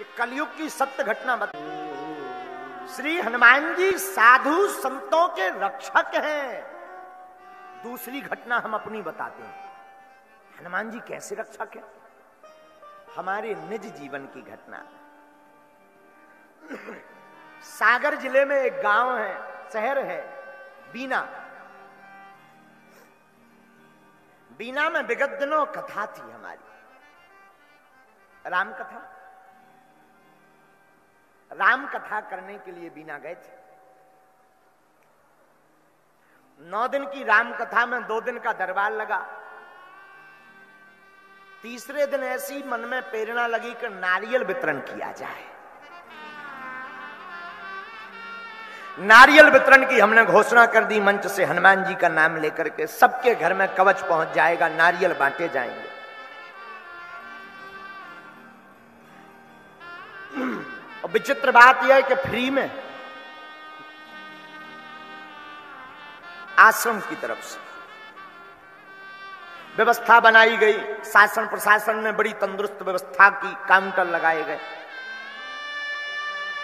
कि कलयुग की सत्य घटना बता। श्री हनुमान जी साधु संतों के रक्षक हैं। दूसरी घटना हम अपनी बताते हैं। हनुमान जी कैसे रक्षक हैं? हमारे निज जीवन की घटना। सागर जिले में एक गांव है, शहर है बीना। बीना में विगत दिनों कथा थी हमारी, राम कथा। राम कथा करने के लिए बीना गए थे। 9 दिन की राम कथा में 2 दिन का दरबार लगा। तीसरे दिन ऐसी मन में प्रेरणा लगी कि नारियल वितरण किया जाए। नारियल वितरण की हमने घोषणा कर दी मंच से, हनुमान जी का नाम लेकर के सबके घर में कवच पहुंच जाएगा, नारियल बांटे जाएंगे। और विचित्र बात यह है कि फ्री में आश्रम की तरफ से व्यवस्था बनाई गई। शासन प्रशासन ने बड़ी तंदुरुस्त व्यवस्था की, काउंटर लगाए गए।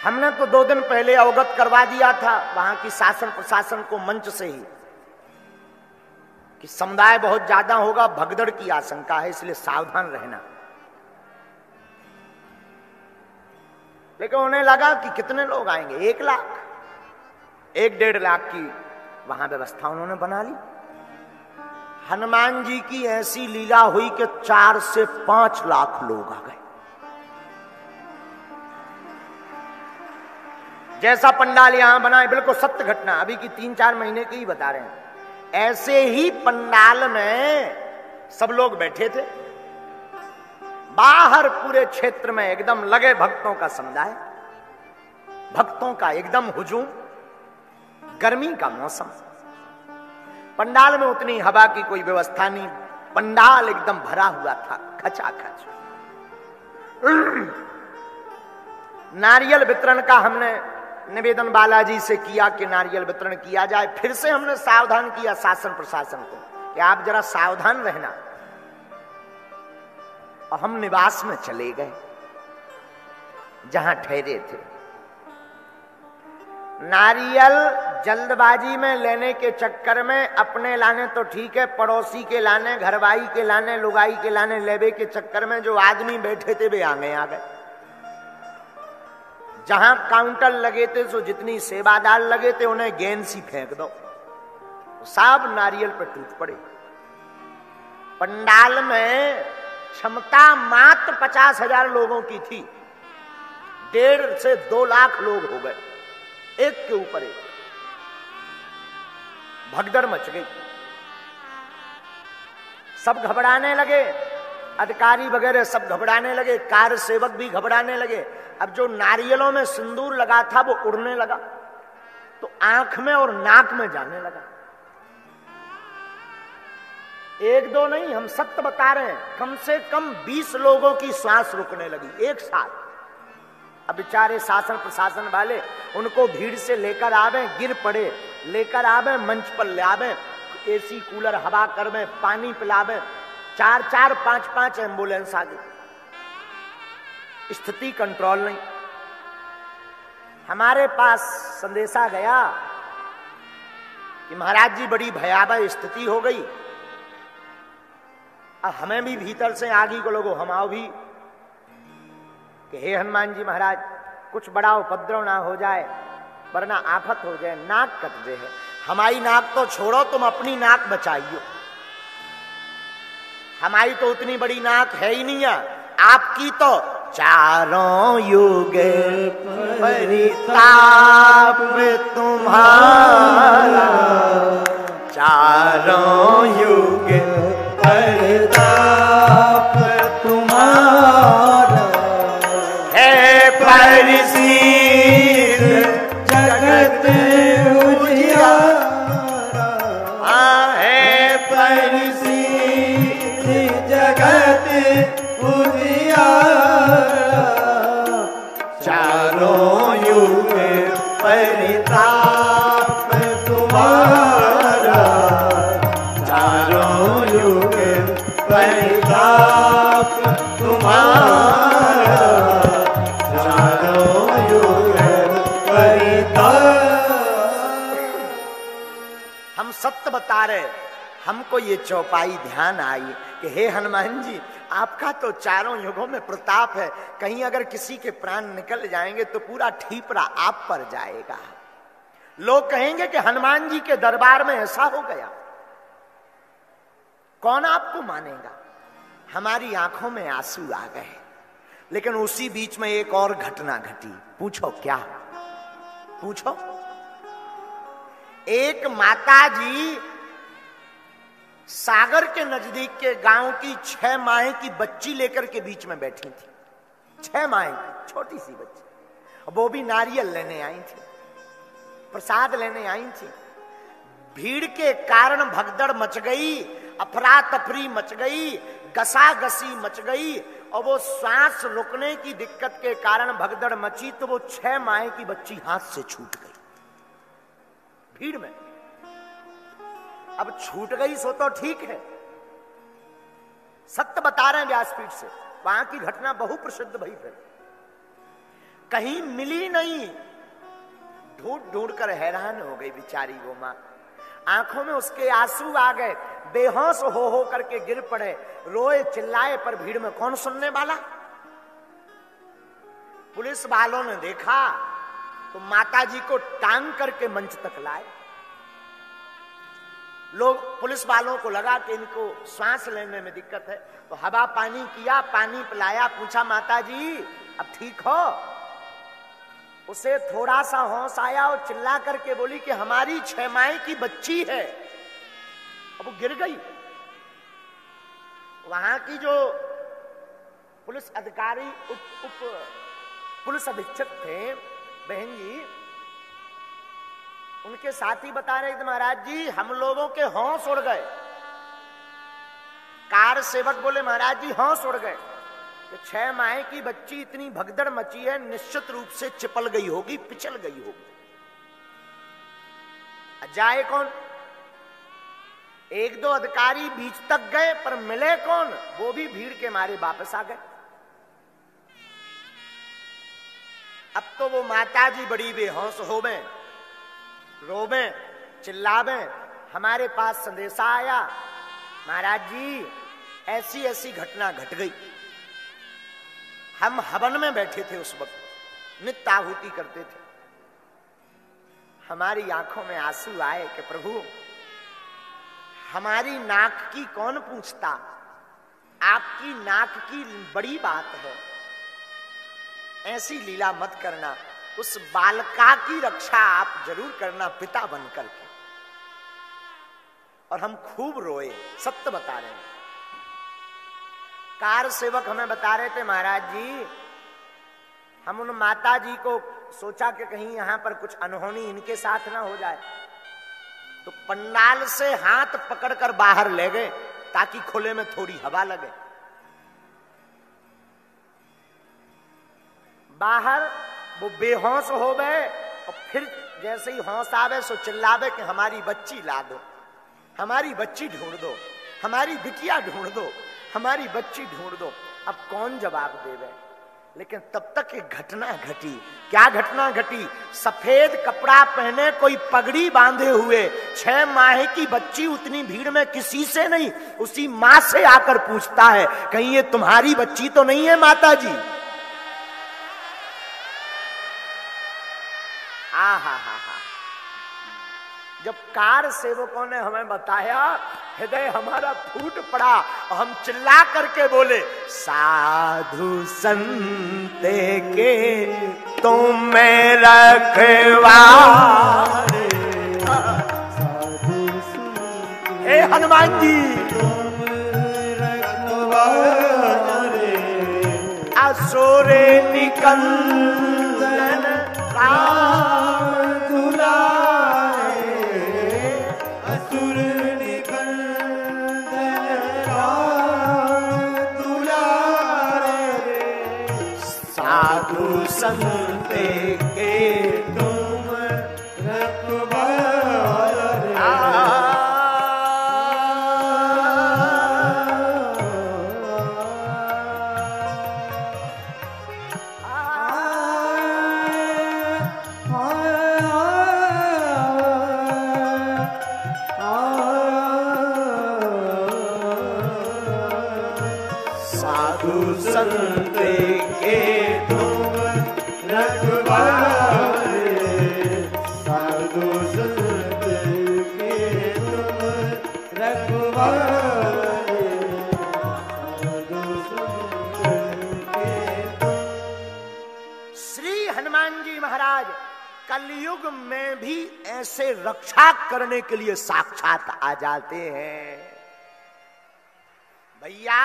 हमने तो 2 दिन पहले अवगत करवा दिया था वहां की शासन प्रशासन को मंच से ही कि समुदाय बहुत ज्यादा होगा, भगदड़ की आशंका है, इसलिए सावधान रहना। लेकिन उन्हें लगा कि कितने लोग आएंगे, 1 लाख, 1-1.5 लाख की वहां व्यवस्था उन्होंने बना ली। हनुमान जी की ऐसी लीला हुई कि 4 से 5 लाख लोग आ गए। जैसा पंडाल यहां बना है, बिल्कुल सत्य घटना, अभी की 3-4 महीने की ही बता रहे हैं। ऐसे ही पंडाल में सब लोग बैठे थे। बाहर पूरे क्षेत्र में एकदम लगे भक्तों का समुदाय, भक्तों का एकदम हुजूम। गर्मी का मौसम, पंडाल में उतनी हवा की कोई व्यवस्था नहीं, पंडाल एकदम भरा हुआ था खचाखच। नारियल वितरण का हमने निवेदन बालाजी से किया कि नारियल वितरण किया जाए। फिर से हमने सावधान किया शासन प्रशासन को कि आप जरा सावधान रहना। और हम निवास में चले गए जहां ठहरे थे। नारियल जल्दबाजी में लेने के चक्कर में अपने लाने तो ठीक है, पड़ोसी के लाने, घरवाई के लाने, लुगाई के लाने लेवे के चक्कर में जो आदमी बैठे थे वे आगे आ गए। जहां काउंटर लगे थे सो जितनी सेवादार लगे थे उन्हें गेंद सी फेंक दो, सब नारियल पर टूट पड़े। पंडाल में क्षमता मात्र 50,000 लोगों की थी, 1.5 से 2 लाख लोग हो गए, एक के ऊपर एक। भगदड़ मच गई, सब घबराने लगे, अधिकारी वगैरह सब घबराने लगे, कार्य सेवक भी घबराने लगे। अब जो नारियलों में सिंदूर लगा था वो उड़ने लगा, तो आंख में और नाक में जाने लगा। 1-2 नहीं, हम सत्य बता रहे हैं, कम से कम 20 लोगों की सांस रुकने लगी एक साथ। अब बेचारे शासन प्रशासन वाले उनको भीड़ से लेकर आवे, गिर पड़े, लेकर आवे, मंच पर ले आवे, एसी कूलर हवा कर में, पानी पिलावे, 4-4, 5-5 एम्बुलेंस आ गई। स्थिति कंट्रोल नहीं। हमारे पास संदेशा गया कि महाराज जी बड़ी भयावह स्थिति हो गई, अब हमें भी भीतर से आगी को लोगो हम आओ भी कि हे हनुमान जी महाराज कुछ बड़ा उपद्रव ना हो जाए, वरना आफत हो जाए, नाक कट जाए। हमारी नाक तो छोड़ो, तुम अपनी नाक बचाइयो। हमारी तो उतनी बड़ी नाक है ही नहीं है, आपकी तो चारों युग परिताप तुम्हारा, चारों युग परिताप तुम्हारा, है परिसीद जगत उजियारा, है परिसीद जगत उजियारा, चारों युग परिताप तुम्हारा, चारों युग परिताप को ये चौपाई ध्यान आई कि हे हनुमान जी, आपका तो चारों युगों में प्रताप है, कहीं अगर किसी के प्राण निकल जाएंगे तो पूरा ठीपरा आप पर जाएगा। लोग कहेंगे कि हनुमान जी के दरबार में ऐसा हो गया, कौन आपको मानेगा। हमारी आंखों में आंसू आ गए। लेकिन उसी बीच में एक और घटना घटी। पूछो क्या? पूछो। एक माता जी सागर के नजदीक के गांव की 6 माह की बच्ची लेकर के बीच में बैठी थी। 6 माह की छोटी सी बच्ची, वो भी नारियल लेने आई थी, प्रसाद लेने आई थी। भीड़ के कारण भगदड़ मच गई, अफरा तफरी मच गई, गसा गसी मच गई, और वो सांस रुकने की दिक्कत के कारण भगदड़ मची तो वो 6 माह की बच्ची हाथ से छूट गई भीड़ में। अब छूट गई सो तो ठीक है, सत्य बता रहे हैं व्यासपीठ से, वहां की घटना बहु प्रसिद्ध भई फिर। कहीं मिली नहीं, ढूंढ ढूंढ कर हैरान हो गई बेचारी वो मां। आंखों में उसके आंसू आ गए, बेहोश हो करके गिर पड़े, रोए चिल्लाए, पर भीड़ में कौन सुनने वाला। पुलिस वालों ने देखा तो माता जी को टांग करके मंच तक लाए। लोग, पुलिस वालों को लगा कि इनको सांस लेने में दिक्कत है, तो हवा पानी किया, पानी पिलाया, पूछा माता जी अब ठीक हो? उसे थोड़ा सा होश आया और चिल्ला करके बोली कि हमारी 6 माह की बच्ची है। अब वो गिर गई। वहां की जो पुलिस अधिकारी उप पुलिस अधीक्षक थे बहन जी, उनके साथी बता रहे थे महाराज जी हम लोगों के होश उड़ गए। कार सेवक बोले महाराज जी होश उड़ गए, तो 6 माह की बच्ची इतनी भगदड़ मची है, निश्चित रूप से चिपल गई होगी, पिछल गई होगी। जाए कौन? 1-2 अधिकारी बीच तक गए, पर मिले कौन? वो भी भीड़ के मारे वापस आ गए। अब तो वो माता जी बड़ी बेहोश हो गए, रोवे, चिल्लावे। हमारे पास संदेशा आया महाराज जी ऐसी ऐसी घटना घट गई। हम हवन में बैठे थे उस वक्त, नित्य आहुति करते थे। हमारी आंखों में आंसू आए कि प्रभु हमारी नाक की कौन पूछता, आपकी नाक की बड़ी बात है, ऐसी लीला मत करना, उस बालका की रक्षा आप जरूर करना पिता बनकर के। और हम खूब रोए, सत्य बता रहे हैं। कार सेवक हमें बता रहे थे महाराज जी हम उन माता जी को सोचा कि कहीं यहां पर कुछ अनहोनी इनके साथ ना हो जाए, तो पंडाल से हाथ पकड़कर बाहर ले गए ताकि खुले में थोड़ी हवा लगे। बाहर वो बेहोश हो गए, और फिर जैसे ही होश आवे सो चिल्लावे कि हमारी बच्ची ला दो, हमारी बच्ची ढूंढ दो, हमारी बिटिया ढूंढ दो, हमारी बच्ची ढूंढ दो। अब कौन जवाब देवे? लेकिन तब तक एक घटना घटी। क्या घटना घटी? सफेद कपड़ा पहने, कोई पगड़ी बांधे हुए 6 माह की बच्ची उतनी भीड़ में किसी से नहीं, उसी मां से आकर पूछता है कहीं ये तुम्हारी बच्ची तो नहीं है माता जी? जब कार सेवकों ने हमें बताया, हृदय हमारा फूट पड़ा और हम चिल्ला करके बोले साधु संते के तुम रखवारे, हे हनुमान जी असुरे निकंदन राम दुलारे, असुर निकंदन राम दुलारे, साधु संते के तुम रखवारे। संत के तुम रखवारे, साधु संत के तुम रखवारे, साधु संत के तुम। श्री हनुमान जी महाराज कलयुग में भी ऐसे रक्षा करने के लिए साक्षात आ जाते हैं। भैया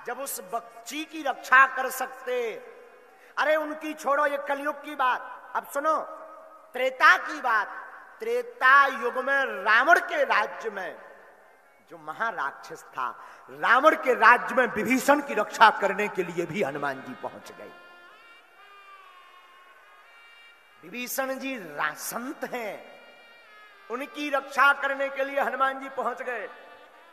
जब उस बच्ची की रक्षा कर सकते, अरे उनकी छोड़ो ये कलयुग की बात, अब सुनो त्रेता की बात। त्रेता युग में रावण के राज्य में जो महाराक्षस था, रावण के राज्य में विभीषण की रक्षा करने के लिए भी हनुमान जी पहुंच गए। विभीषण जी संत हैं, उनकी रक्षा करने के लिए हनुमान जी पहुंच गए।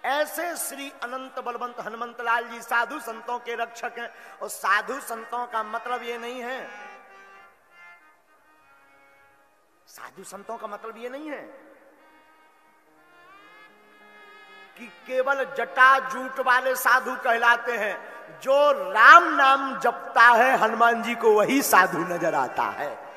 ऐसे श्री अनंत बलवंत हनुमंत लाल जी साधु संतों के रक्षक हैं। और साधु संतों का मतलब ये नहीं है, साधु संतों का मतलब ये नहीं है कि केवल जटा जूट वाले साधु कहलाते हैं। जो राम नाम जपता है हनुमान जी को वही साधु नजर आता है।